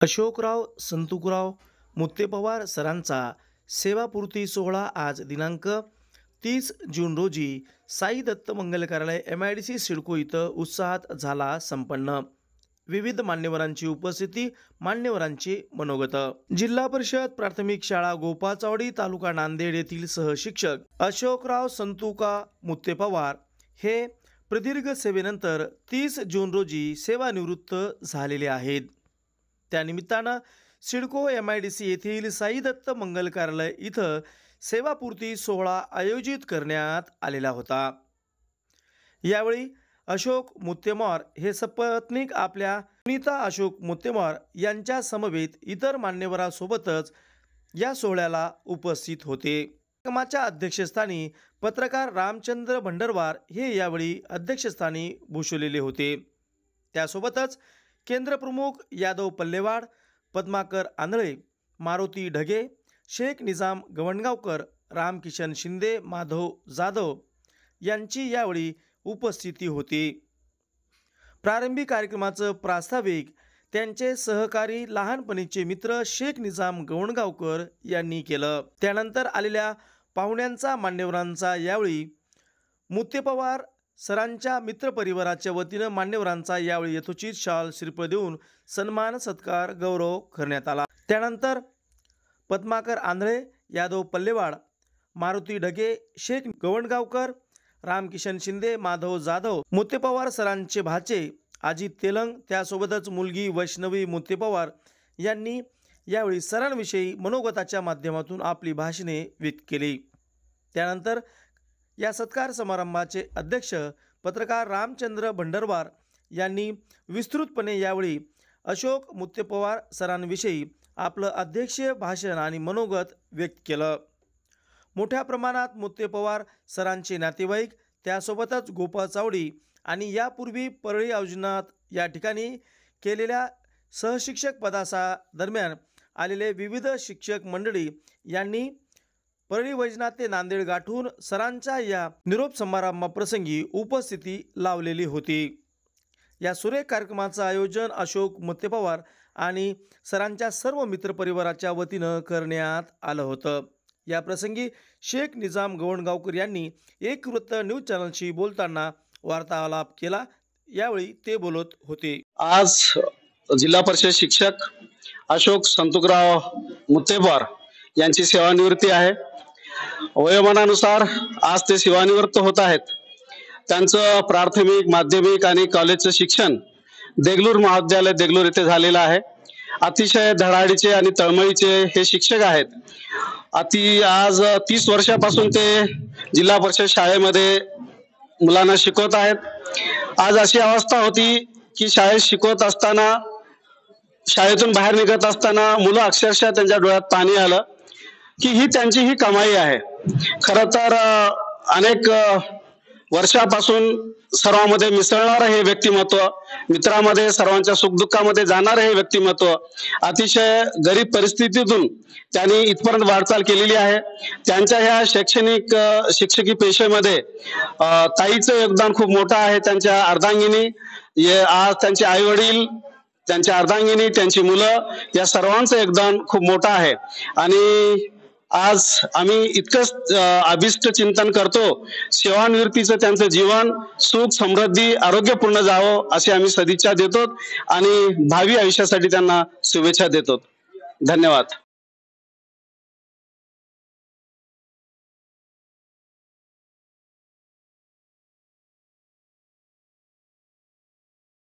अशोकराव संतुकराव मुत्तेपवार सरांचा सेवापूर्ती सोहळा आज दिनांक 30 जून रोजी साई दत्त मंगल कार्यालय MIDC सिडको इथं उत्साहात झाला संपन्न। विविध मान्यवरांची उपस्थिती, मान्यवरांची मनोगत। जिल्हा परिषद प्राथमिक शाळा गोपाचावडी तालुका नांदेड येथील सहशिक्षक अशोकराव संतुका मुत्तेपवार हे प्रदीर्घ सेवेनंतर 30 जून रोजी सेवानिवृत्त झालेले आहेत। त्यानिमित्तानं सिडको MIDC येथील साई दत्त मंगल कार्यालय इथं सेवापूर्ती सोहळा आयोजित करण्यात आलेला होता। यावेळी अशोक मुत्तेपवार हे सपत्नीक आपल्या सुनीता अशोक मुत्तेपवार यांच्या समवेत इतर मान्यवरांसोबतच या सोहळ्याला उपस्थित होते। कार्यक्रमाच्या अध्यक्षस्थानी पत्रकार रामचंद्र भंडरवार हे यावेळी अध्यक्षस्थानी भूषवलेले होते। त्यासोबतच केंद्रप्रमुख यादव पल्लेवाड, पद्माकर आंधळे, मारुती ढगे, शेख निजाम गवणगावकर, रामकिशन शिंदे, माधव जाधव यांची यावेळी उपस्थिती होती। प्रारंभी कार्यक्रमाचं प्रास्ताविक त्यांचे सहकारी लहानपणीचे मित्र शेख निजाम गवणगावकर यांनी केलं। त्यानंतर आलेल्या पाहुण्यांचा, मान्यवरांचा यावेळी मुत्तेपवार सरांच्या मित्रपरिवाराच्या वतीनं मान्यवरांचा यावेळी यथोचित शाल श्रीफळ देऊन सन्मान सत्कार गौरव करण्यात आला। त्यानंतर पद्माकर आंधळे, यादव पल्लेवाड, मारुती ढगे, शेख गवणगावकर, रामकिशन शिंदे, माधव जाधव, मुत्तेपवार सरांचे भाचे अजित तेलंग, त्यासोबतच मुलगी वैष्णवी मुत्तेपवार यांनी यावेळी सरांविषयी मनोगताच्या माध्यमातून आपली भाषणे व्यक्त केली। त्यानंतर या सत्कार समारंभाचे अध्यक्ष पत्रकार रामचंद्र भंडरवार यांनी विस्तृतपणे यावेळी अशोक मुत्तेपवार सरांविषयी आपलं अध्यक्षीय भाषण आणि मनोगत व्यक्त केलं। मोठ्या प्रमाणात मुत्तेपवार सरांचे नातेवाईक, त्यासोबतच गोपाचावडी आणि यापूर्वी परळी योजनात या ठिकाणी केलेल्या सहशिक्षक पदाचा दरम्यान आलेले विविध शिक्षक मंडळी यांनी परळी वैजनाथ ते नांदेड गाठून सरांच्या या निरोप समारंभाप्रसंगी उपस्थिती लावलेली होती। या सुरेख कार्यक्रमाचं आयोजन अशोक मुत्तेपवार आणि सरांच्या सर्व मित्रपरिवाराच्या वतीनं करण्यात आलं होतं। या प्रसंगी शेख निजाम गवणगावकर यांनी एक वृत्त न्यूज चॅनलशी बोलताना वार्तालाप केला। यावेळी ते बोलत होते। आज जिल्हा परिषद शिक्षक अशोक संतुकराव मुत्तेपवार यांची सेवानिवृत्ती आहे। वयोमानानुसार आज ते सेवानिवृत्त होत आहेत। त्यांचं प्राथमिक, माध्यमिक आणि कॉलेजचं शिक्षण देगलूर महाविद्यालय देगलूर येथे झालेलं आहे। अतिशय धडाडीचे आणि तळमळीचे हे शिक्षक आहेत। आज 30 वर्षापासून ते जिल्हा परिषद शाळेमध्ये मुलांना शिकवत आहेत। आज अशी अवस्था होती की शाळेत शिकवत असताना, शाळेतून बाहेर निघत असताना मुलं अक्षरशः त्यांच्या डोळ्यात पाणी आलं की ही त्यांची ही कमाई आहे। खरं तर अनेक वर्षापासून सर्वांमध्ये मिसळणारं हे व्यक्तिमत्व, मित्रांमध्ये सर्वांच्या सुखदुःखामध्ये जाणारं हे व्यक्तिमत्व, अतिशय गरीब परिस्थितीतून त्यांनी इथपर्यंत वाटचाल केलेली आहे। त्यांच्या ह्या शैक्षणिक शिक्षकी पेशेमध्ये ताईचं योगदान खूप मोठं आहे। त्यांच्या अर्धांगिनी, आज त्यांचे आई वडील, त्यांच्या अर्धांगिनी, त्यांची मुलं या सर्वांचं योगदान खूप मोठं आहे। आणि आज आम्ही इतकंच अभिष्ट चिंतन करतो, सेवानिवृत्तीचं त्यांचं जीवन सुख, समृद्धी, आरोग्यपूर्ण जावं अशी आम्ही सदिच्छा देतो आणि भावी आयुष्यासाठी त्यांना शुभेच्छा देतो। धन्यवाद।